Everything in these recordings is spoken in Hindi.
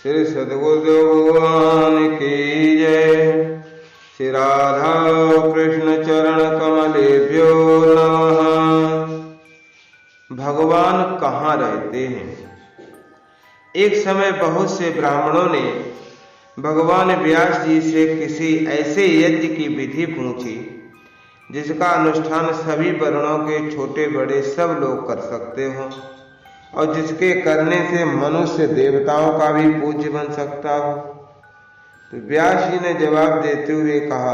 श्री सद्गुरुदेव भगवान की जय। श्री राधा कृष्ण चरण कमलेभ्यो नमः। भगवान कहाँ रहते हैं? एक समय बहुत से ब्राह्मणों ने भगवान व्यास जी से किसी ऐसे यज्ञ की विधि पूछी जिसका अनुष्ठान सभी वर्णों के छोटे बड़े सब लोग कर सकते हों और जिसके करने से मनुष्य देवताओं का भी पूज्य बन सकता हो। तो व्यास जी ने जवाब देते हुए कहा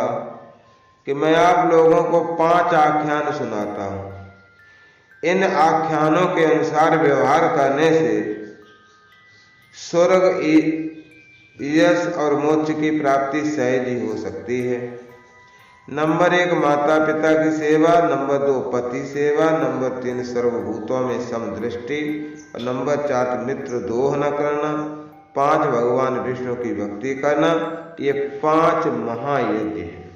कि मैं आप लोगों को 5 आख्यान सुनाता हूँ। इन आख्यानों के अनुसार व्यवहार करने से स्वर्ग, यश और मोक्ष की प्राप्ति सहज ही हो सकती है। नंबर 1 माता पिता की सेवा, नंबर 2 पति सेवा, नंबर 3 सर्वभूतों में समदृष्टि और नंबर 4 मित्र द्रोह न करना, 5 भगवान विष्णु की भक्ति करना। ये 5 महायज्ञ हैं।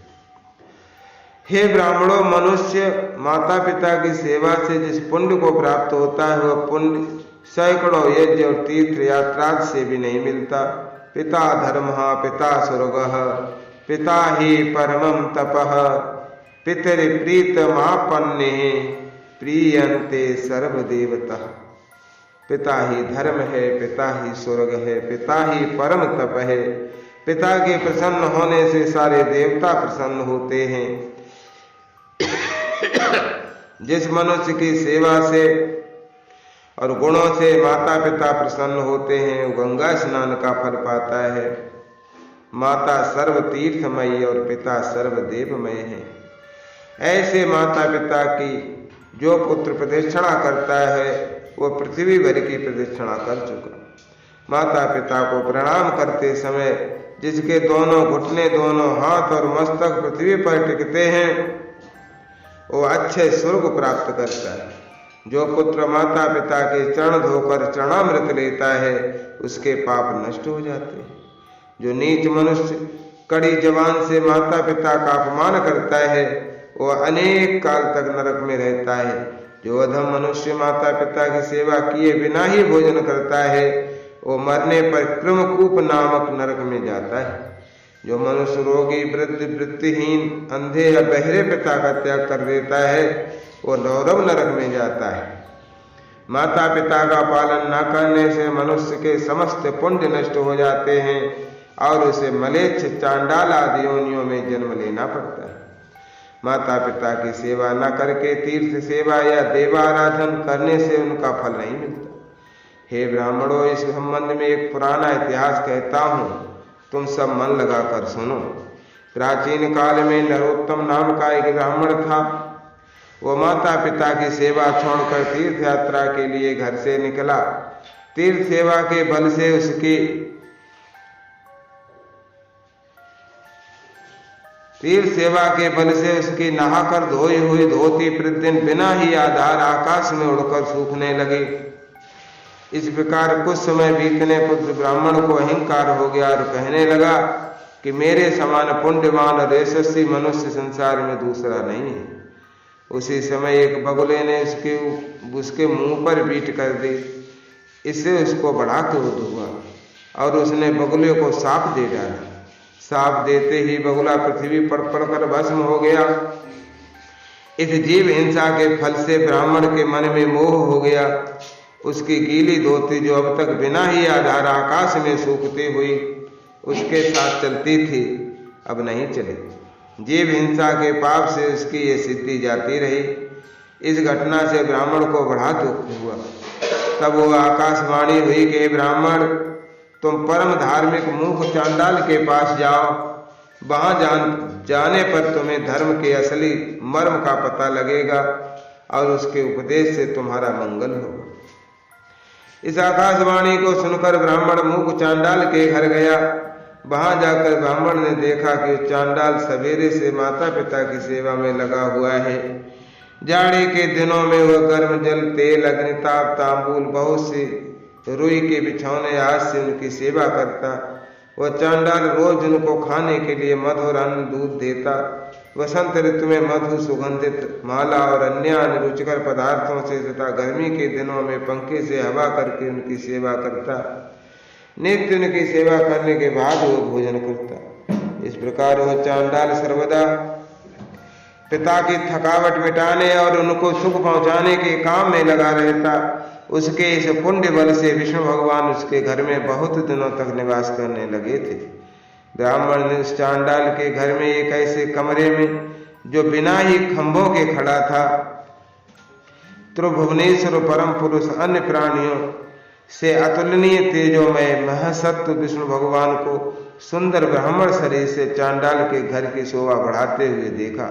हे ब्राह्मणों, मनुष्य माता पिता की सेवा से जिस पुण्य को प्राप्त होता है वह पुण्य सैकड़ों यज्ञ और तीर्थ यात्रा से भी नहीं मिलता। पिता धर्मः पिता स्वर्गः पिता ही परमं तपः पितृप्रीतमापन्नेः प्रीयन्ते सर्वदेवतः। पिता ही धर्म है, पिता ही स्वर्ग है, पिता ही परम तप है। पिता के प्रसन्न होने से सारे देवता प्रसन्न होते हैं। जिस मनुष्य की सेवा से और गुणों से माता पिता प्रसन्न होते हैं वो गंगा स्नान का फल पाता है। माता सर्व तीर्थमयी और पिता सर्व देवमय है। ऐसे माता पिता की जो पुत्र प्रदक्षिणा करता है वह पृथ्वी भर की प्रदक्षिणा कर चुका। माता पिता को प्रणाम करते समय जिसके दोनों घुटने, दोनों हाथ और मस्तक पृथ्वी पर टिकते हैं वो अच्छे स्वर्ग प्राप्त करता है। जो पुत्र माता पिता के चरण धोकर चरणामृत लेता है उसके पाप नष्ट हो जाते हैं। जो नीच मनुष्य कड़ी जबान से माता पिता का अपमान करता है वह अनेक काल तक नरक में रहता है। जो अधम मनुष्य माता पिता की सेवा किए बिना ही भोजन करता है वो मरने पर क्रमकूप नामक नरक में जाता है। जो मनुष्य रोगी, वृद्ध, वृत्तिहीन, अंधे या बहरे पिता का त्याग कर देता है वो नौरव नरक में जाता है। माता पिता का पालन न करने से मनुष्य के समस्त पुण्य नष्ट हो जाते हैं और उसे मलेच्छ, चांडाल आदि योनियों में जन्म लेना पड़ता है। माता पिता की सेवा न करके तीर्थ सेवा या देवाराधन करने से उनका फल नहीं मिलता। हे ब्राह्मणों, इस संबंध में एक पुराना इतिहास कहता हूँ, तुम सब मन लगाकर सुनो। प्राचीन काल में नरोत्तम नाम का एक ब्राह्मण था। वो माता पिता की सेवा छोड़कर तीर्थ यात्रा के लिए घर से निकला। तीर्थ सेवा के बल से उसकी नहाकर धोई हुई धोती प्रतिदिन बिना ही आधार आकाश में उड़कर सूखने लगी। इस प्रकार कुछ समय बीतने पर ब्राह्मण को अहंकार हो गया और कहने लगा कि मेरे समान पुण्यवान और यशस्वी मनुष्य संसार में दूसरा नहीं है। उसी समय एक बगुले ने उसके मुंह पर बीट कर दी। इससे उसको बड़ा क्रोध हुआ और उसने बगुले को साप दे डाला। साप देते ही बगुला पृथ्वी पर पड़कर भस्म हो गया। इस जीव हिंसा के फल से ब्राह्मण के मन में मोह हो गया। उसकी गीली धोती जो अब तक बिना ही आधार आकाश में सूखती हुई उसके साथ चलती थी अब नहीं चली। जीव हिंसा के पाप से उसकी ये सिद्धि जाती रही। इस घटना से ब्राह्मण को बड़ा दुख हुआ। तब वो आकाशवाणी हुई कि ब्राह्मण, तुम परम धार्मिक मूर्ख चांडाल के पास जाओ। वहां जाने पर तुम्हें धर्म के असली मर्म का पता लगेगा और उसके उपदेश से तुम्हारा मंगल होगा। इस आकाशवाणी को सुनकर ब्राह्मण मूक चांडाल के घर गया। वहां जाकर ब्राह्मण ने देखा कि चांडाल सवेरे से माता पिता की सेवा में लगा हुआ है। जाड़े के दिनों में वह गर्म जल, तेल, अग्निताप, तांबूल, बहुत सी रुई के बिछौने आदि से उनकी सेवा करता। वह चांडाल रोज उनको खाने के लिए मधुर अन्न दूध देता। वसंत ऋतु में मधु, सुगंधित माला और अन्य रुचिकर पदार्थों से तथा गर्मी के दिनों में पंखे से हवा करके उनकी सेवा करता। नित्य उनकी सेवा करने के बाद वो भोजन करता। इस प्रकार वह चांडाल सर्वदा पिता की थकावट मिटाने और उनको सुख पहुंचाने के काम में लगा रहता। उसके इस पुण्य बल से विष्णु भगवान उसके घर में बहुत दिनों तक निवास करने लगे थे। ब्राह्मण ने उस चांडाल के घर में एक ऐसे कमरे में, जो बिना ही खंभों के खड़ा था, त्रिभुवनेश्वर परम पुरुष अन्य प्राणियों से अतुलनीय तेजोमय महासत्व विष्णु भगवान को सुंदर ब्राह्मण शरीर से चांडाल के घर की शोभा बढ़ाते हुए देखा।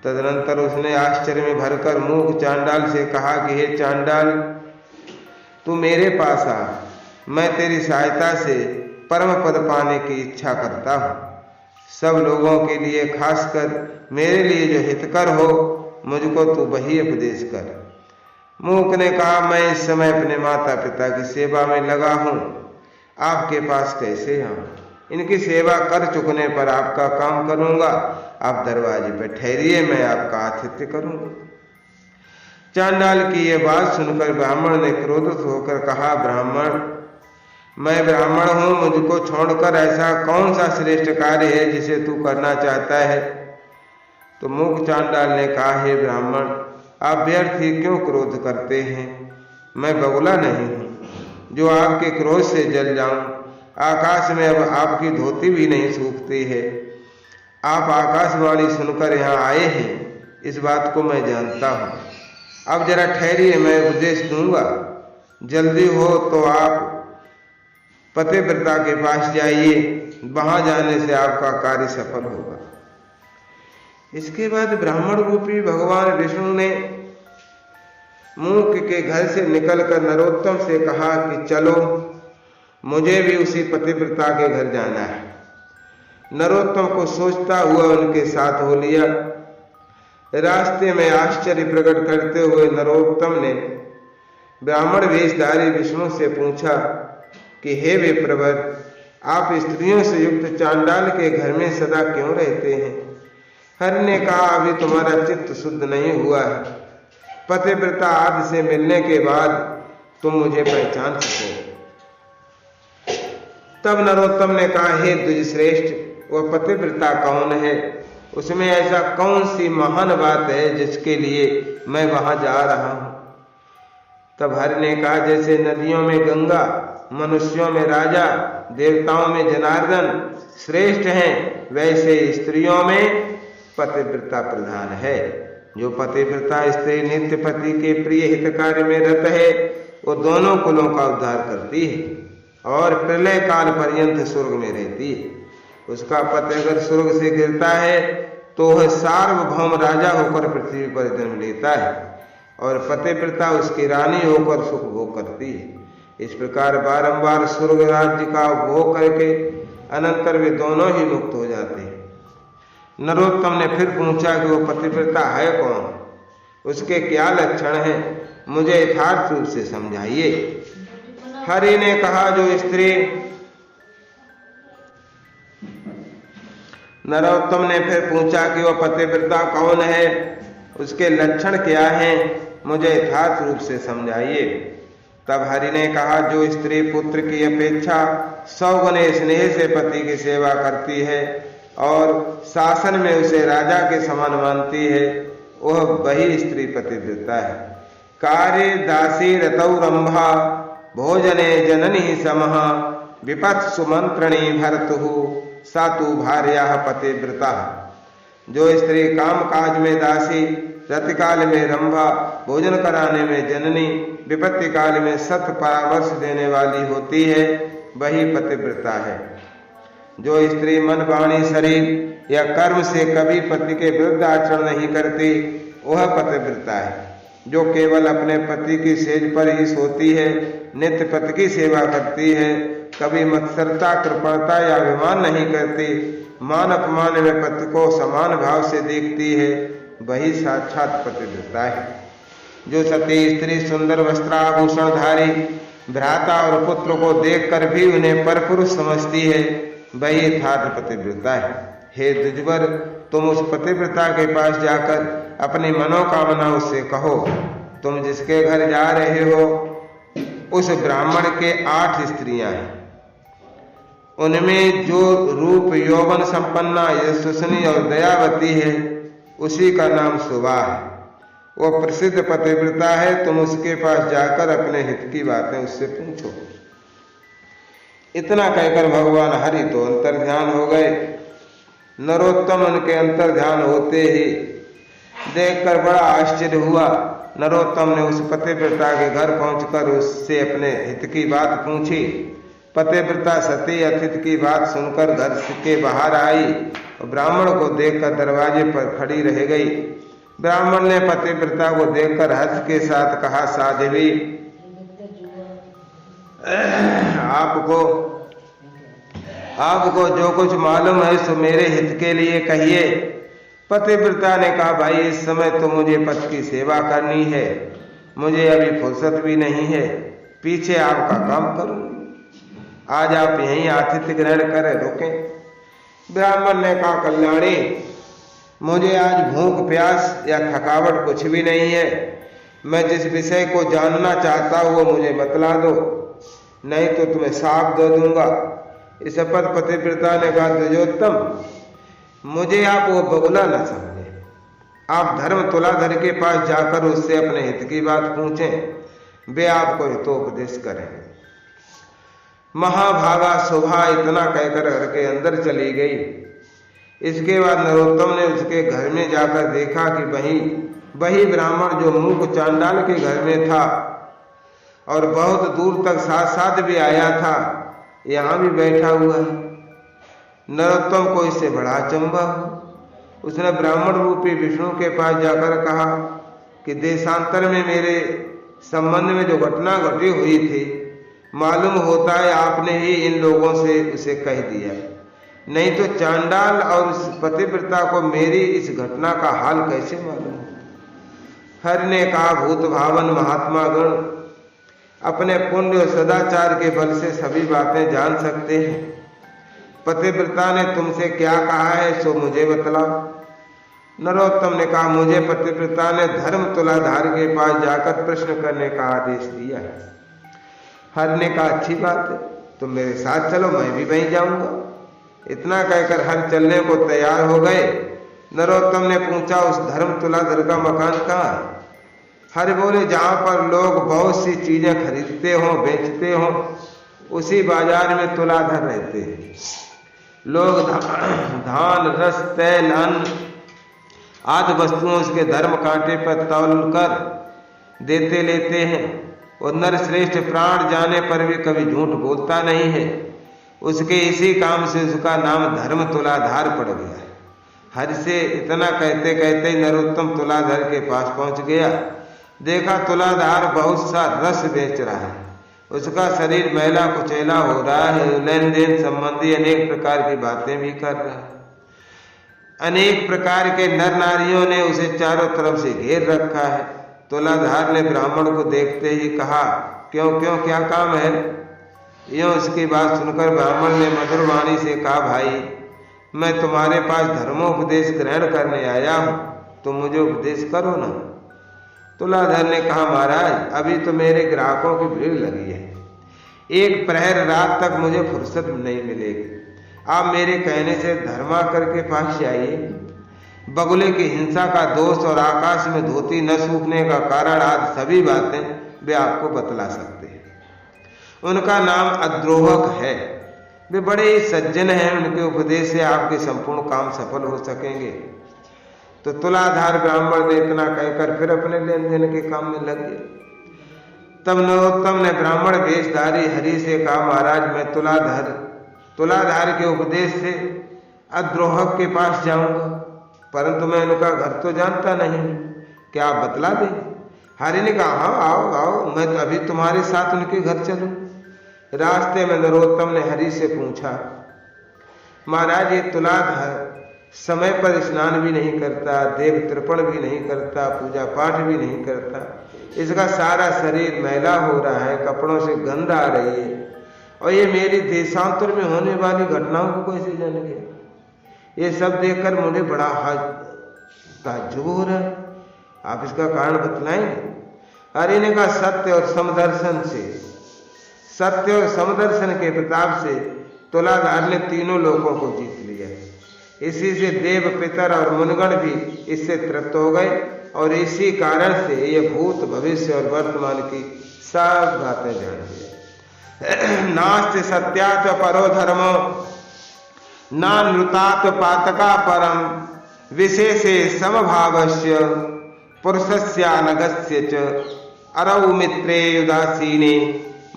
तदनंतर उसने आश्चर्य में भरकर मूक चांडाल से कहा कि हे चांडाल, तू मेरे पास आ, मैं तेरी सहायता से परम पद पाने की इच्छा करता हूँ। सब लोगों के लिए, खासकर मेरे लिए जो हितकर हो, मुझको तू वही उपदेश कर। मूक ने कहा, मैं इस समय अपने माता पिता की सेवा में लगा हूँ, आपके पास कैसे आऊं? इनकी सेवा कर चुकने पर आपका काम करूंगा। आप दरवाजे पर ठहरिए, मैं आपका आतिथ्य करूंगा। चांडाल की यह बात सुनकर ब्राह्मण ने क्रोधित होकर कहा, ब्राह्मण, मैं ब्राह्मण हूं, मुझको छोड़कर ऐसा कौन सा श्रेष्ठ कार्य है जिसे तू करना चाहता है? तो मूक चांडाल ने कहा, हे ब्राह्मण, आप व्यर्थ ही क्यों क्रोध करते हैं? मैं बगुला नहीं हूं जो आपके क्रोध से जल जाऊं। आकाश में अब आपकी धोती भी नहीं सूखती है। आप आकाशवाणी सुनकर यहाँ आए हैं, इस बात को मैं जानता हूँ। अब जरा ठहरिए, मैं उपदेश दूंगा। जल्दी हो तो आप पतिव्रता के पास जाइए, वहां जाने से आपका कार्य सफल होगा। इसके बाद ब्राह्मण रूपी भगवान विष्णु ने मूक के घर से निकलकर नरोत्तम से कहा कि चलो, मुझे भी उसी पतिव्रता के घर जाना है। नरोत्तम को सोचता हुआ उनके साथ हो लिया। रास्ते में आश्चर्य प्रकट करते हुए नरोत्तम ने ब्राह्मण वेशधारी विष्णु से पूछा कि हे विप्रवर, आप स्त्रियों से युक्त चांडाल के घर में सदा क्यों रहते हैं? हरि ने कहा, अभी तुम्हारा चित्त शुद्ध नहीं हुआ है। पतिव्रता आदि से मिलने के बाद तुम मुझे पहचान सको। तब नरोत्तम ने कहा, हे द्विजश्रेष्ठ, वह पतिव्रता कौन है? उसमें ऐसा कौन सी महान बात है जिसके लिए मैं वहां जा रहा हूं? तब हरि ने कहा, जैसे नदियों में गंगा, मनुष्यों में राजा, देवताओं में जनार्दन श्रेष्ठ हैं, वैसे स्त्रियों में पतिव्रता प्रधान है। जो पतिव्रता स्त्री नित्य पति के प्रिय हितकारी में रत है, वो दोनों कुलों का उद्धार करती है और प्रलय काल पर्यंत स्वर्ग में रहती है। उसका पति अगर स्वर्ग से गिरता है तो वह सार्वभौम राजा होकर पृथ्वी पर जन्म लेता है और पतिव्रता उसकी रानी होकर सुख भोग करती है। इस प्रकार बारंबार स्वर्ग राज्य का भोग करके अनंतर वे दोनों ही मुक्त हो जाते हैं। नरोत्तम ने फिर पूछा कि वो पतिव्रता है कौन? उसके क्या लक्षण हैं? मुझे यथार्थ रूप से समझाइए। हरि ने कहा, जो स्त्री। नरोत्तम ने फिर पूछा कि वह पतिव्रता कौन है, उसके लक्षण क्या हैं, मुझे यथार्थ रूप से समझाइए। तब हरि ने कहा, जो स्त्री पुत्र की अपेक्षा 100 गुने स्नेह से पति की सेवा करती है और शासन में उसे राजा के समान मानती है, वह वही स्त्री पतिव्रता है। कार्य दासी रतौ रंभा, भोजने जननी समः, विपत्सु मंत्रणी भर्तुः, सातु भार्या पतिव्रता। जो स्त्री काम काज में दासी, रतिकाल में रंभा, भोजन कराने में जननी, विपत्ति काल में सत परामर्श देने वाली होती है, वही पतिव्रता है। जो स्त्री मन वाणी शरीर या कर्म से कभी पति के विरुद्ध आचरण नहीं करती, वह पतिव्रता है। जो केवल अपने पति की सेज पर ही सोती है, नित्य पति की सेवा करती है, कभी मत्सरता, कृपणता या अभिमान नहीं करती, मान अपमान में पति को समान भाव से देखती है, वही साक्षात पतिव्रता है। जो सती स्त्री सुंदर वस्त्राभूषणधारी भ्राता और पुत्र को देखकर भी उन्हें परपुरुष समझती है, वही यथार्थ पतिव्रता है। हे द्विजवर, तुम उस पतिव्रता के पास जाकर अपनी मनोकामना उससे कहो। तुम जिसके घर जा रहे हो, उस ब्राह्मण के 8 स्त्रियां हैं। उनमें जो रूप यौवन संपन्ना यशस्विनी और दयावती है उसी का नाम सुबा है। वो प्रसिद्ध पतिव्रता है, तुम उसके पास जाकर अपने हित की बातें उससे पूछो। इतना कहकर भगवान हरि तो अंतर्ध्यान हो गए। नरोत्तम उनके अंतर्ध्यान होते ही देखकर बड़ा आश्चर्य हुआ। नरोत्तम ने उस पतिव्रता के घर पहुंचकर उससे अपने हित की बात पूछी। पतिव्रता सती अतिथि की बात सुनकर घर के बाहर आई और ब्राह्मण को देखकर दरवाजे पर खड़ी रह गई। ब्राह्मण ने पतिव्रता को देखकर हर्ष के साथ कहा, साध्वी, आपको जो कुछ मालूम है सो मेरे हित के लिए कहिए। पतिव्रता ने कहा, भाई इस समय तो मुझे पति की सेवा करनी है, मुझे अभी फुर्सत भी नहीं है, पीछे आपका काम करूंगी, आज आप यहीं आतिथ्य ग्रहण करें, रुकें। ब्राह्मण ने कहा, कल्याणी, मुझे आज भूख प्यास या थकावट कुछ भी नहीं है, मैं जिस विषय को जानना चाहता हूं वो मुझे बतला दो, नहीं तो तुम्हें साफ दे दूंगा। इस पर पतिव्रता ने कहा, द्विजोत्तम, मुझे आप वो बगुला न समझे, आप धर्म तुलाधर के पास जाकर उससे अपने हित की बात पूछें, वे आपको हितोपदेश करेंगे। महाभागा शोभा इतना कहकर घर के अंदर चली गई। इसके बाद नरोत्तम ने उसके घर में जाकर देखा कि वही ब्राह्मण जो मूक चांडाल के घर में था और बहुत दूर तक साथ साथ भी आया था, यहां भी बैठा हुआ है। नरोत्तम को इससे बड़ा अचंभा हुआ। उसने ब्राह्मण रूपी विष्णु के पास जाकर कहा कि देशांतर में मेरे संबंध में जो घटना घटी हुई थी, मालूम होता है आपने ही इन लोगों से उसे कह दिया, नहीं तो चांडाल और उस पतिव्रता को मेरी इस घटना का हाल कैसे मालूम। हर ने कहा, भूत भावन महात्मा गण अपने पुण्य और सदाचार के बल से सभी बातें जान सकते हैं। पतिव्रता ने तुमसे क्या कहा है सो मुझे बतलाओ। नरोत्तम ने कहा, मुझे पतिव्रता ने धर्म तुलाधार के पास जाकर प्रश्न करने का आदेश दिया है। हर ने कहा, अच्छी बात है, तुम मेरे साथ चलो, मैं भी वहीं जाऊंगा। इतना कहकर हर चलने को तैयार हो गए। नरोत्तम ने पूछा, उस धर्म तुलाधर का मकान कहाँ है? हर बोले, जहां पर लोग बहुत सी चीजें खरीदते हो बेचते हो उसी बाजार में तुलाधर रहते हैं। लोग धान रस तेल अन्न आदि वस्तुओं उसके धर्म कांटे पर तौल कर देते लेते हैं। और नर श्रेष्ठ प्राण जाने पर भी कभी झूठ बोलता नहीं है। उसके इसी काम से उसका नाम धर्म तुलाधार पड़ गया है। हर से इतना कहते कहते ही नरोत्तम तुलाधर के पास पहुंच गया। देखा तुलाधार बहुत सा रस बेच रहा है, उसका शरीर मैला कुचैला हो रहा है, लेन देन संबंधी अनेक प्रकार की बातें भी कर रहा है। अनेक प्रकार के नर नारियों ने उसे चारों तरफ से घेर रखा है। तुलाधार ने ब्राह्मण को देखते ही कहा, क्यों क्यों क्या काम है? यूं उसकी बात सुनकर ब्राह्मण ने मधुर वाणी से कहा, भाई मैं तुम्हारे पास धर्मोपदेश ग्रहण करने आया हूं, तुम मुझे उपदेश करो ना। तुलाधर ने कहा, महाराज अभी तो मेरे ग्राहकों की भीड़ लगी है, एक प्रहर रात तक मुझे फुर्सत नहीं मिलेगी। आप मेरे कहने से धर्माकर के पास जाइए। बगुले की हिंसा का दोष और आकाश में धोती न सूखने का कारण आदि सभी बातें वे आपको बतला सकते हैं। उनका नाम अद्रोहक है, वे बड़े ही सज्जन हैं, उनके उपदेश से आपके संपूर्ण काम सफल हो सकेंगे। तो तुलाधार ब्राह्मण ने इतना कहकर फिर अपने लेन देन के काम में लग गए। तब नरोत्तम ने ब्राह्मण वेशधारी हरि से कहा, महाराज मैं तुलाधार के उपदेश से अद्रोहक के पास जाऊंगा, परंतु मैं उनका घर तो जानता नहीं, क्या आप बतला देंगे? हरि ने कहा, हाँ आओ आओ, मैं तो अभी तुम्हारे साथ उनके घर चलूं। रास्ते में नरोत्तम ने हरि से पूछा, महाराज ये तुलाधार समय पर स्नान भी नहीं करता, देव तर्पण भी नहीं करता, पूजा पाठ भी नहीं करता, इसका सारा शरीर मैला हो रहा है, कपड़ों से गंध आ रही है, और ये मेरी देशांतर में होने वाली घटनाओं को कैसे जान गया? ये सब देखकर मुझे बड़ा ताज्जुब हो रहा है, आप इसका कारण बतलाएंगे? हरि ने कहा, सत्य और समदर्शन के प्रताप से तुलाधार ने तीनों लोकों को जीत लिया। इसी से देव, पितर और मुनिगण भी इससे तृप्त हो गए और इसी कारण से ये भूत, भविष्य और वर्तमान की सब बातें जान ली। नास्ति सत्याच परो धर्मो नानृतात पातका परम विशेषे समभावस्य पुरुषस्यानगस्य च अरौ मित्रे उदासीने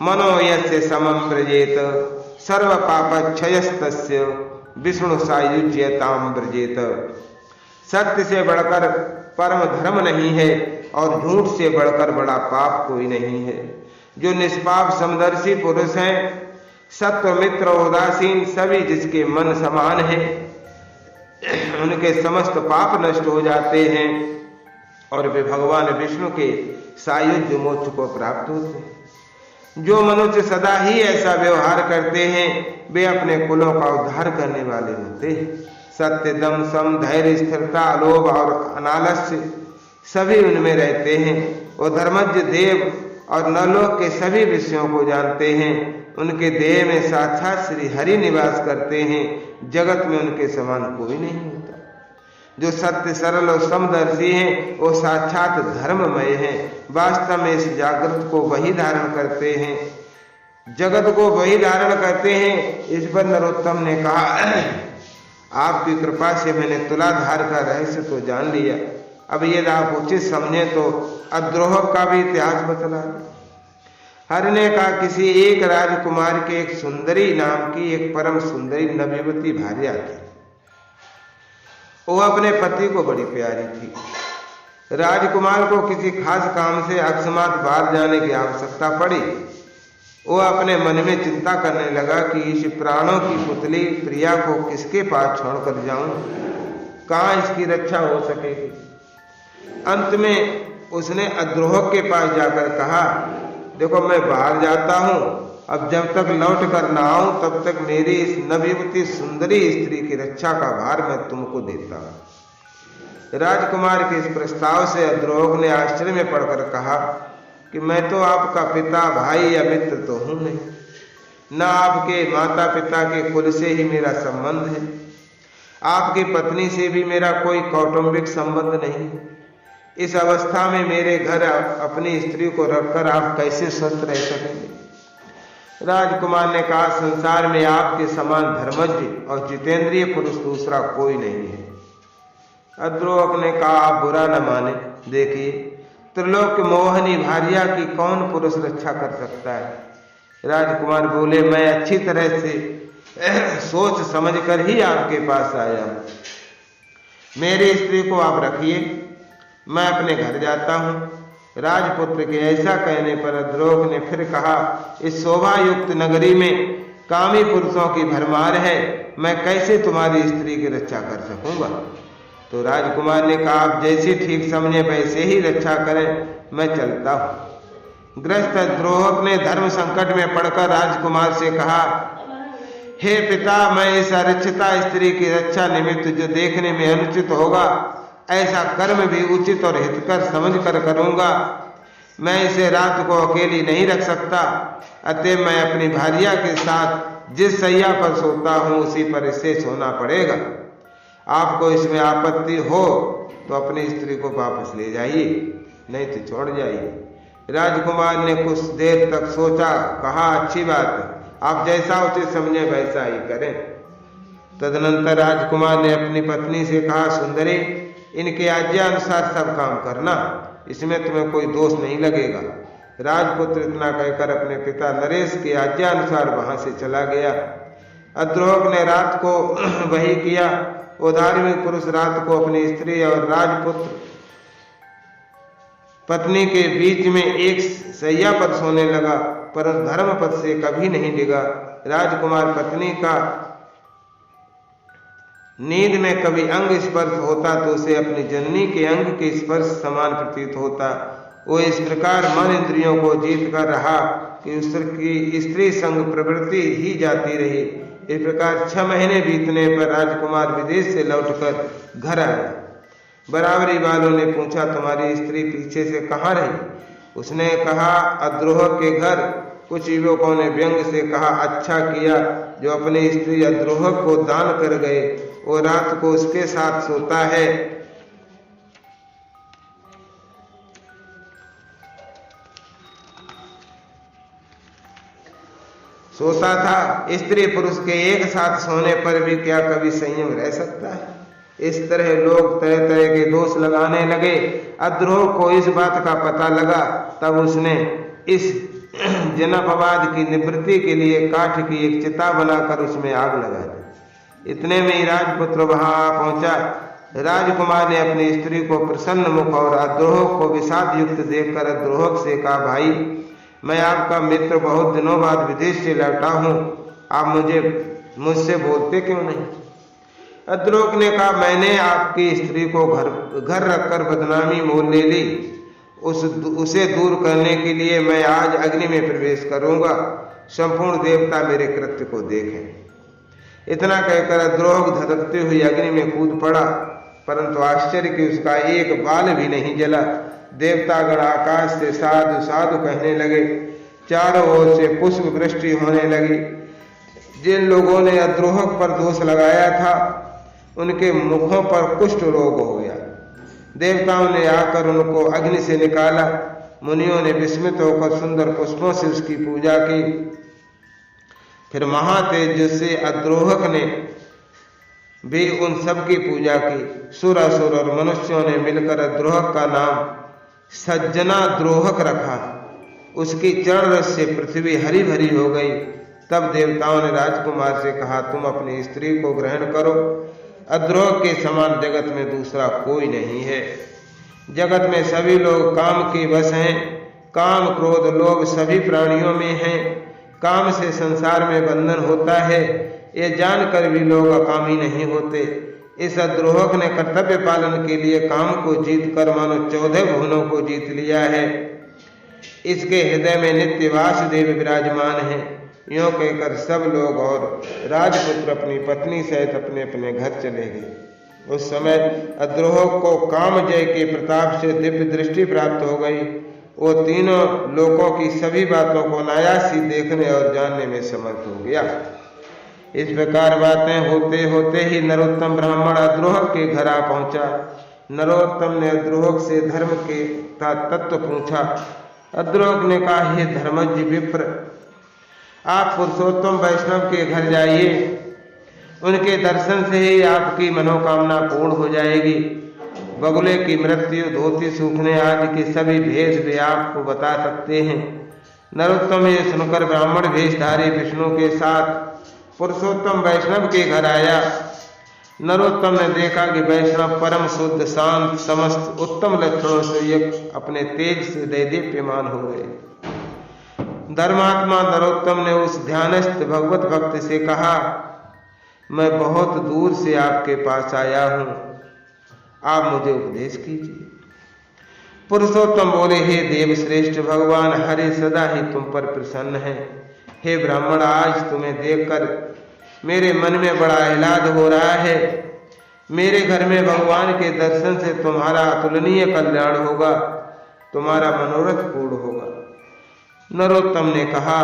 मनो यस्य समं व्रजेत सर्व पापक्षयस्तस्य विष्णु सायुज्यताम व्रजेत। सत्य से बढ़कर परम धर्म नहीं है और झूठ से बढ़कर बड़ा पाप कोई नहीं है। जो निष्पाप समदर्शी पुरुष हैं, सत्व, मित्र, उदासीन सभी जिसके मन समान है, उनके समस्त पाप नष्ट हो जाते हैं और वे भगवान विष्णु के सायुज्य मोक्ष को प्राप्त होते हैं। जो मनुष्य सदा ही ऐसा व्यवहार करते हैं वे अपने कुलों का उद्धार करने वाले होते हैं। सत्य, दम, सम, धैर्य, स्थिरता, लोभ और अनालस्य सभी उनमें रहते हैं। वो धर्मज्ञ देव और नरलोक के सभी विषयों को जानते हैं। उनके देह में साक्षात श्री हरि निवास करते हैं। जगत में उनके समान कोई नहीं होता। जो सत्य, सरल और समदर्शी हैं वो साक्षात धर्ममय हैं। वास्तव में इस जागृत को वही धारण करते हैं, जगत को वही धारण करते हैं। इस पर नरोत्तम ने कहा, आपकी कृपा से मैंने तुलाधार का रहस्य तो जान लिया। अब यदि आप उचित समझे तो अद्रोह का भी इतिहास बतला दें। हरि ने कहा, किसी एक राजकुमार के एक सुंदरी नाम की एक परम सुंदरी नवयुवती भार्या थी। वो अपने पति को बड़ी प्यारी थी। राजकुमार को किसी खास काम से अकस्मात बाहर जाने की आवश्यकता पड़ी। वो अपने मन में चिंता करने लगा कि इस प्राणों की पुतली प्रिया को किसके पास छोड़कर जाऊं, कहाँ इसकी रक्षा हो सकेगी। अंत में उसने अद्रोह के पास जाकर कहा, देखो मैं बाहर जाता हूँ, अब जब तक लौट कर ना आऊं तब तक मेरी इस नवयुवती सुंदरी स्त्री की रक्षा का भार मैं तुमको देता हूं। राजकुमार के इस प्रस्ताव से अद्रोह ने आश्चर्य में पड़कर कहा कि मैं तो आपका पिता, भाई या मित्र तो हूं नहीं, न आपके माता पिता के कुल से ही मेरा संबंध है, आपकी पत्नी से भी मेरा कोई कौटुंबिक संबंध नहीं। इस अवस्था में मेरे घर अपनी स्त्री को रखकर आप कैसे स्वस्थ रह सकेंगे। राजकुमार ने कहा, संसार में आपके समान धर्मज्ञ और जितेंद्रिय पुरुष दूसरा कोई नहीं है। अद्रोह ने कहा, आप बुरा न माने, देखिए त्रिलोक मोहनी भार्या की कौन पुरुष रक्षा कर सकता है। राजकुमार बोले, मैं अच्छी तरह से सोच समझकर ही आपके पास आया हूं। मेरी स्त्री को आप रखिए, मैं अपने घर जाता हूं। राजपुत्र के ऐसा कहने पर अद्रोह ने फिर कहा, इस शोभा युक्त नगरी में कामी पुरुषों की भरमार है, मैं कैसे तुम्हारी स्त्री की रक्षा कर सकूंगा। तो राजकुमार ने कहा, आप जैसी ठीक समझे वैसे ही रक्षा करें, मैं चलता हूं। ग्रस्त अद्रोह ने धर्म संकट में पड़कर राजकुमार से कहा, हे पिता, मैं इस अरक्षिता स्त्री की रक्षा निमित्त जो देखने में अनुचित होगा ऐसा कर्म भी उचित और हितकर समझ कर करूंगा। मैं इसे रात को अकेली नहीं रख सकता, अतः मैं अपनी भार्या के साथ जिस सैया पर सोता हूं उसी पर इसे सोना पड़ेगा। आपको इसमें आपत्ति हो तो अपनी स्त्री को वापस ले जाइए, नहीं तो छोड़ जाइए। राजकुमार ने कुछ देर तक सोचा, कहा, अच्छी बात है, आप जैसा उचित समझे वैसा ही करें। तदनंतर राजकुमार ने अपनी पत्नी से कहा, सुंदरी, इनके आज्ञा अनुसार सब काम करना, इसमें तुम्हें कोई दोष नहीं लगेगा। राजपुत्र इतना कहकर अपने पिता नरेश की आज्ञा अनुसार वहां से चला गया। अद्रोह ने रात को वही किया। वो धार्मिक पुरुष रात को अपनी स्त्री और राजपुत्र पत्नी के बीच में एक सैया पर सोने लगा, पर धर्म पथ से कभी नहीं डिगा। राजकुमार पत्नी का नींद में कभी अंग स्पर्श होता तो उसे अपनी जननी के अंग के स्पर्श समान प्रतीत होता। वो इस प्रकार मन इंद्रियों को जीत कर रहा कि उसकी स्त्री संग प्रवृत्ति ही जाती रही। इस प्रकार 6 महीने बीतने पर राजकुमार विदेश से लौटकर घर आया। बराबरी वालों ने पूछा, तुम्हारी स्त्री पीछे से कहाँ रही। उसने कहा, अद्रोह के घर कुछ युवकों ने व्यंग से कहा, अच्छा किया जो अपनी स्त्री अद्रोहक को दान कर गए, वो रात को उसके साथ सोता है। सोता था। स्त्री पुरुष के एक साथ सोने पर भी क्या कभी संयम रह सकता है? इस तरह लोग तरह तरह के दोष लगाने लगे। अद्रोह को इस बात का पता लगा, तब उसने इस जनापवाद की निवृत्ति के लिए काठ की एक चिता बनाकर उसमें आग लगा दी। इतने में ही राजपुत्र वहां आ पहुंचा। राजकुमार ने अपनी स्त्री को प्रसन्न मुख और अद्रोह को विषाद युक्त देखकर अद्रोह से कहा, भाई मैं आपका मित्र बहुत दिनों बाद विदेश से लौटा हूं, आप मुझसे बोलते क्यों नहीं? अद्रोह ने कहा, मैंने आपकी स्त्री को घर रखकर बदनामी मोल ले ली। उसे दूर करने के लिए मैं आज अग्नि में प्रवेश करूंगा। संपूर्ण देवता मेरे कृत्य को देखें। इतना कहकर अद्रोह धधकते हुए अग्नि में कूद पड़ा, परंतु आश्चर्य कि उसका एक बाल भी नहीं जला। देवतागण आकाश से साधु साधु कहने लगे। चारों ओर से पुष्प वृष्टि होने लगी। जिन लोगों ने अद्रोह पर दोष लगाया था, उनके मुखों पर कुष्ठ रोग हो गया। देवताओं ने आकर उनको अग्नि से निकाला। मुनियों ने विस्मित होकर सुंदर पुष्पों से उसकी पूजा की। फिर महातेज से अद्रोहक ने भी उन सब की पूजा की। सुर असुर और मनुष्यों ने मिलकर अद्रोहक का नाम सज्जना द्रोहक रखा। उसकी चरण रस से पृथ्वी हरी भरी हो गई। तब देवताओं ने राजकुमार से कहा, तुम अपनी स्त्री को ग्रहण करो। अद्रोह के समान जगत में दूसरा कोई नहीं है। जगत में सभी लोग काम के वश हैं। काम क्रोध लोभ सभी प्राणियों में हैं। काम से संसार में बंधन होता है, ये जानकर भी लोग अकामी नहीं होते। इस अद्रोहक ने कर्तव्य पालन के लिए काम को जीत कर मानो 14 भुवनों को जीत लिया है। इसके हृदय में नित्य वासुदेव विराजमान है। यों कहकर सब लोग और राजपुत्र अपनी पत्नी सहित अपने अपने घर चले गए। उस समय अद्रोह को काम जय के प्रताप से दिव्य दृष्टि प्राप्त हो गई। वो तीनों लोकों की सभी बातों को अनायास ही देखने और जानने में समर्थ हो गया। इस प्रकार बातें होते होते ही नरोत्तम ब्राह्मण अद्रोह के घर आ पहुंचा। नरोत्तम ने अद्रोह से धर्म के तत्व पूछा। अद्रोह ने कहा, हे धर्मज्ञ विप्र, आप पुरुषोत्तम वैष्णव के घर जाइए। उनके दर्शन से ही आपकी मनोकामना पूर्ण हो जाएगी। बगुले की मृत्यु, धोती सूखने आदि के सभी भेद वे आपको बता सकते हैं। नरोत्तम ये सुनकर ब्राह्मण वेशधारी विष्णु के साथ पुरुषोत्तम वैष्णव के घर आया। नरोत्तम ने देखा कि वैष्णव परम शुद्ध, शांत, समस्त उत्तम लक्षणों से युक्त अपने तेज से दैदीप्यमान हो गए। धर्मात्मा नरोत्तम ने उस ध्यानस्थ भगवत भक्त से कहा, मैं बहुत दूर से आपके पास आया हूं, आप मुझे उपदेश कीजिए। पुरुषोत्तम बोले, हे देव श्रेष्ठ, भगवान हरि सदा ही तुम पर प्रसन्न है। हे ब्राह्मण, आज तुम्हें देखकर मेरे मन में बड़ा आह्लाद हो रहा है। मेरे घर में भगवान के दर्शन से तुम्हारा अतुलनीय कल्याण होगा, तुम्हारा मनोरथ पूर्ण होगा। नरोत्तम ने कहा,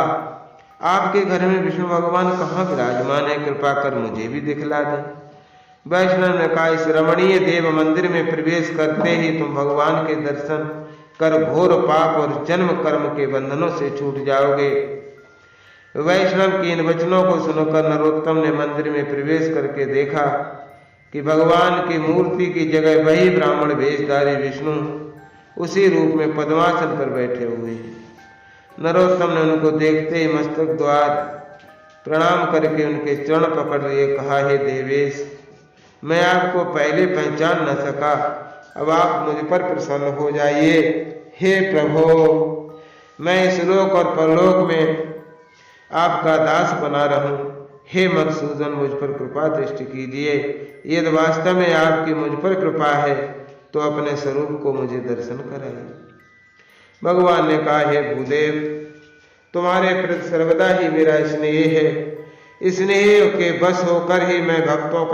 आपके घर में विष्णु भगवान कहाँ विराजमान है? कृपा कर मुझे भी दिखला दें। वैष्णव ने कहा, इस रमणीय देव मंदिर में प्रवेश करते ही तुम भगवान के दर्शन कर घोर पाप और जन्म कर्म के बंधनों से छूट जाओगे। वैष्णव के इन वचनों को सुनकर नरोत्तम ने मंदिर में प्रवेश करके देखा कि भगवान की मूर्ति की जगह वही ब्राह्मण वेशधारी विष्णु उसी रूप में पद्मासन पर बैठे हुए हैं। नरोत्तम ने उनको देखते ही मस्तक द्वार प्रणाम करके उनके चरण पकड़ लिए। कहा, हे देवेश, मैं आपको पहले पहचान न सका, अब आप मुझ पर प्रसन्न हो जाइए। हे प्रभो, मैं इस लोक और परलोक में आपका दास बना रहूं। हे मधुसूदन, मुझ पर कृपा दृष्टि कीजिए। यदि वास्तव में आपकी मुझ पर कृपा है तो अपने स्वरूप को मुझे दर्शन कराइए। भगवान ने कहा, हे भूदेव, तुम्हारे प्रति सर्वदा ही मेरा स्नेह है। स्नेह के बस होकर ही मैं भक्तों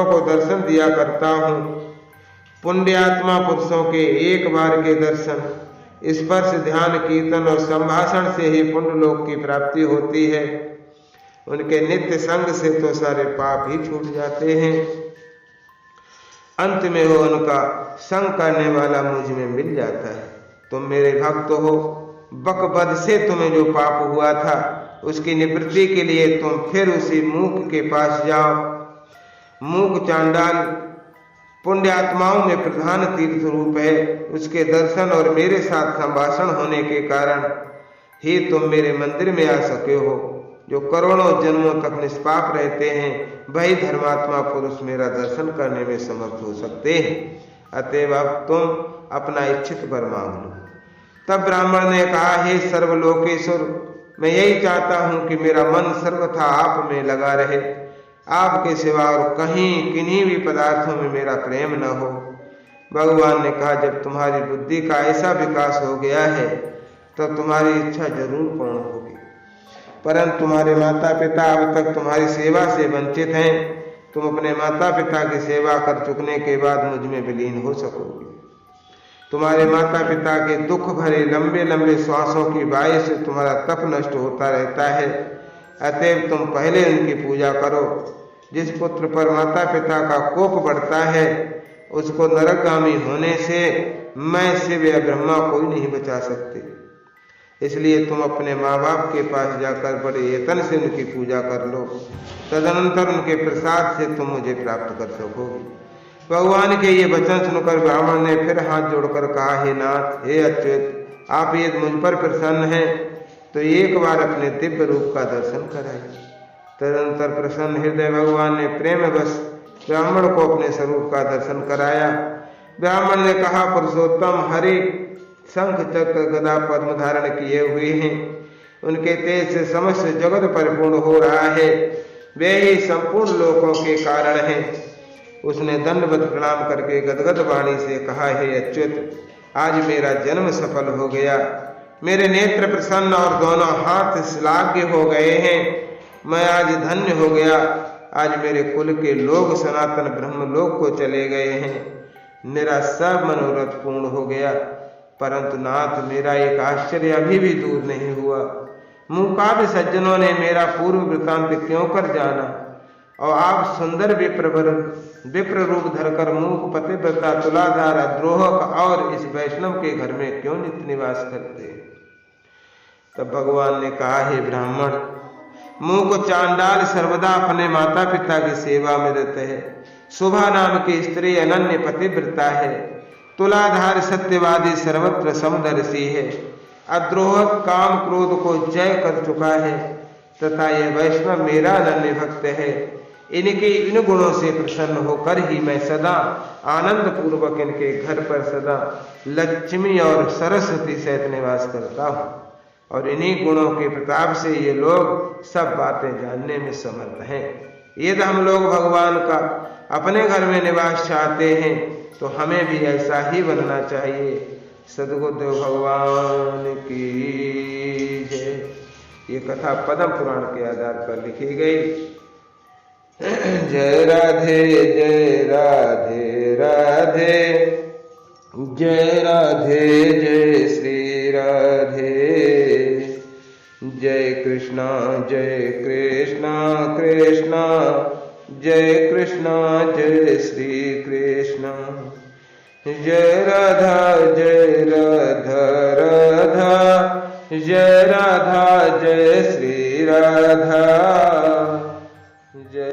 को दर्शन दिया करता हूँ। पुण्यात्मा पुरुषों के एक बार के दर्शन स्पर्श, ध्यान, कीर्तन और संभाषण से ही पुण्य लोक की प्राप्ति होती है। उनके नित्य संग से तो सारे पाप ही छूट जाते हैं। अंत में वो उनका संग करने वाला मुझ में मिल जाता है। तुम मेरे भक्त हो, बकबद से तुम्हें जो पाप हुआ था उसकी निवृत्ति के लिए तुम फिर उसी मूक के पास जाओ। मूक चांडाल पुण्यात्माओं में प्रधान तीर्थ रूप है। उसके दर्शन और मेरे साथ संभाषण होने के कारण ही तुम मेरे मंदिर में आ सके हो। जो करोड़ों जन्मों तक निष्पाप रहते हैं वही धर्मात्मा पुरुष मेरा दर्शन करने में समर्थ हो सकते हैं। अतएव अब तुम अपना इच्छित वर मांग लो। तब ब्राह्मण ने कहा, हे सर्वलोकेश्वर, मैं यही चाहता हूं कि मेरा मन सर्वथा आप में लगा रहे। आपके सिवा और कहीं किन्हीं भी पदार्थों में मेरा प्रेम न हो। भगवान ने कहा, जब तुम्हारी बुद्धि का ऐसा विकास हो गया है तो तुम्हारी इच्छा जरूर पूर्ण होगी, परंतु तुम्हारे माता पिता अब तक तुम्हारी सेवा से वंचित हैं। तुम अपने माता पिता की सेवा कर चुकने के बाद मुझ में विलीन हो सकोगे। तुम्हारे माता पिता के दुख भरे लंबे लंबे श्वासों की वायु से तुम्हारा तप नष्ट होता रहता है। अतएव तुम पहले उनकी पूजा करो। जिस पुत्र पर माता पिता का कोप बढ़ता है उसको नरकगामी होने से मैं शिव या ब्रह्मा कोई नहीं बचा सकते। इसलिए तुम अपने माँ बाप के पास जाकर बड़े यत्न से उनकी पूजा कर लो। तदनंतर उनके प्रसाद से तुम मुझे प्राप्त कर सकोगे। भगवान के ये वचन सुनकर ब्राह्मण ने फिर हाथ जोड़कर कहा, हे नाथ, हे अच्युत, आप यदि मुझ पर प्रसन्न हैं तो एक बार अपने दिव्य रूप का दर्शन कराइए। तदनंतर प्रसन्न हृदय भगवान ने प्रेम बस ब्राह्मण को अपने स्वरूप का दर्शन कराया। ब्राह्मण ने कहा, पुरुषोत्तम हरि शंख चक्र गदा पद्म धारण किए हुए हैं। उनके तेज से समस्त जगत परिपूर्ण हो रहा है। वे ही संपूर्ण लोकों के कारण हैं। उसने दंडवत प्रणाम करके गदगद वाणी से कहा, हे अच्युत, आज मेरा जन्म सफल हो गया। मेरे नेत्र प्रसन्न और दोनों हाथ श्लाघ्य हो गए हैं। मैं आज धन्य हो गया। आज मेरे कुल के लोग सनातन ब्रह्मलोक को चले गए हैं। मेरा सब मनोरथ पूर्ण हो गया। परंतु नाथ, मेरा एक आश्चर्य अभी भी दूर नहीं हुआ। मूकादि सज्जनों ने मेरा पूर्व वृत्तांत क्यों कर जाना और आप सुंदर विप्र रूप धरकर मूक, पतिव्रता, तुलाधार, द्रोहक और इस वैष्णव के घर में क्यों नित्य निवास करते? तब भगवान ने कहा, हे ब्राह्मण, मूक चांडाल सर्वदा अपने माता पिता की सेवा में रहते हैं। शोभा नाम की स्त्री अनन्य पतिव्रता है। तुलाधार सत्यवादी सर्वत्र समदर्शी है। अद्रोहक काम क्रोध को जय कर चुका है तथा यह वैष्णव मेरा अनन्य भक्त है। इनके इन गुणों से प्रसन्न होकर ही मैं सदा आनंद पूर्वक इनके घर पर सदा लक्ष्मी और सरस्वती सहित निवास करता हूँ और इन्हीं गुणों के प्रताप से ये लोग सब बातें जानने में समर्थ हैं। यदि हम लोग भगवान का अपने घर में निवास चाहते हैं तो हमें भी ऐसा ही बनना चाहिए। सद्गुरुदेव भगवान की जय। ये कथा पद्म पुराण के आधार पर लिखी गई। जय राधे जय राधे राधे, जय राधे जय श्री राधे, जय कृष्णा कृष्णा जय कृष्णा जय श्री कृष्णा, जय राधा राधा, जय राधा जय श्री राधा, जय